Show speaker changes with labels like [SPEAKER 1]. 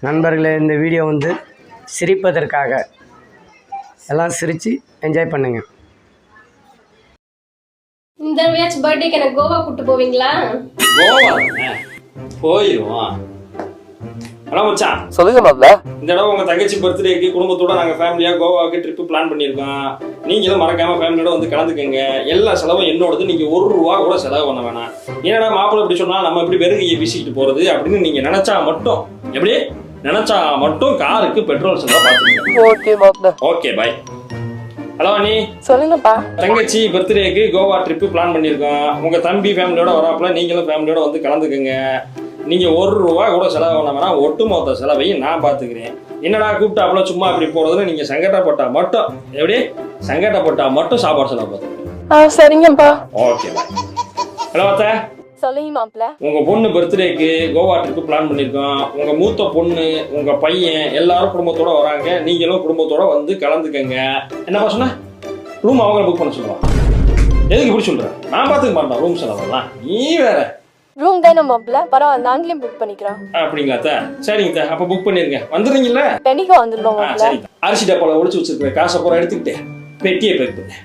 [SPEAKER 1] நண்பர்களே, இந்த வீடியோ வந்து சிரிப்பதற்காக, எல்லாம் சிரித்து என்ஜாய் பண்ணுங்கள்.
[SPEAKER 2] இந்த தடவையாச்சும் பர்த்டேக்கு எனக்கு கோவா கூட்டு போவீங்களா?
[SPEAKER 3] கோவா போயிடுவோம். ஹலோ மச்சான்,
[SPEAKER 4] சொல்லுங்க மாப்ள.
[SPEAKER 3] இந்த தடவை உங்க தங்கச்சி பர்த்டேக்கு குடும்பத்தோட நாங்கள் ஃபேமிலியாக கோவாவுக்கு ட்ரிப்பு பிளான் பண்ணியிருக்கோம். நீங்களும் மறக்காம ஃபேமிலியோட வந்து கலந்துக்கங்க. எல்லா செலவும் என்னோடது. நீங்கள் ₹1 கூட செலவு பண்ண வேணாம். என்னடா மாப்பிள்ளை இப்படி சொன்னால் நம்ம எப்படி வெறுங்கையை வீசிக்கிட்டு போகிறது அப்படின்னு நீங்கள் நினச்சா மட்டும், எப்படி நினச்சா மட்டும் காருக்கு பெட்ரோல் செலவு பார்த்துக்கங்க.
[SPEAKER 4] ஓகே மாப்ள.
[SPEAKER 3] Okay bye. ஹலோ அண்ணி,
[SPEAKER 4] சொல்லுங்கப்பா.
[SPEAKER 3] தங்கச்சி பர்த்டேக்கு கோவா ட்ரிப்பு பிளான் பண்ணியிருக்கோம். உங்கள் தம்பி ஃபேமிலியோட வராப்புல நீங்களும் ஃபேமிலியோட வந்து கலந்துக்குங்க. நீங்கள் ₹1 கூட செலவு பண்ண வேணாம். ஒட்டுமொத்த செலவையும் நான் பார்த்துக்கிறேன். என்னடா கூப்பிட்டாப்புல சும்மா அப்படி போகிறதுன்னு நீங்கள் சங்கடப்பட்டா மட்டும், எப்படி சங்கடப்பட்டா மட்டும் சாப்பாடு செலவு பார்த்துக்கிறேன்.
[SPEAKER 4] சரிங்கப்பா.
[SPEAKER 3] ஓகே. ஹலோ அத்தை,
[SPEAKER 4] சொல்லுங்க மாப்ள.
[SPEAKER 3] உங்கள் பொண்ணு பர்த்டேக்கு கோவா ட்ரிப்பு பிளான் பண்ணியிருக்கோம். உங்கள் மூத்த பொண்ணு, உங்கள் பையன் எல்லாரும் குடும்பத்தோட வராங்க. நீங்களும் குடும்பத்தோட வந்து கலந்துக்கங்க. என்னப்பா சொன்ன? ரூம் அவங்கள புக் பண்ண சொல்லுவான். எதுக்கு இப்படி சொல்கிறேன்? நான் பார்த்துக்க மாட்டேன் ரூம் செலவெல்லாம். நீ வேற.
[SPEAKER 4] ரூம் தானே மாப்ள, பரவாயில்ல, நாங்களே புக் பண்ணிக்கிறோம்.
[SPEAKER 3] அப்படிங்களா அத்தை? சரிங்க அத்தை, அப்போ புக் பண்ணிருங்க. வந்துடுறீங்களா?
[SPEAKER 4] கண்டிப்பா வந்துடுவோம் மாப்ள.
[SPEAKER 3] சரிங்க. அரிசி டப்பால ஒளிச்சு வச்சிருக்கிற காசை பூரா எடுத்துக்கிட்டு பெட்டியை பேக் பண்ணு.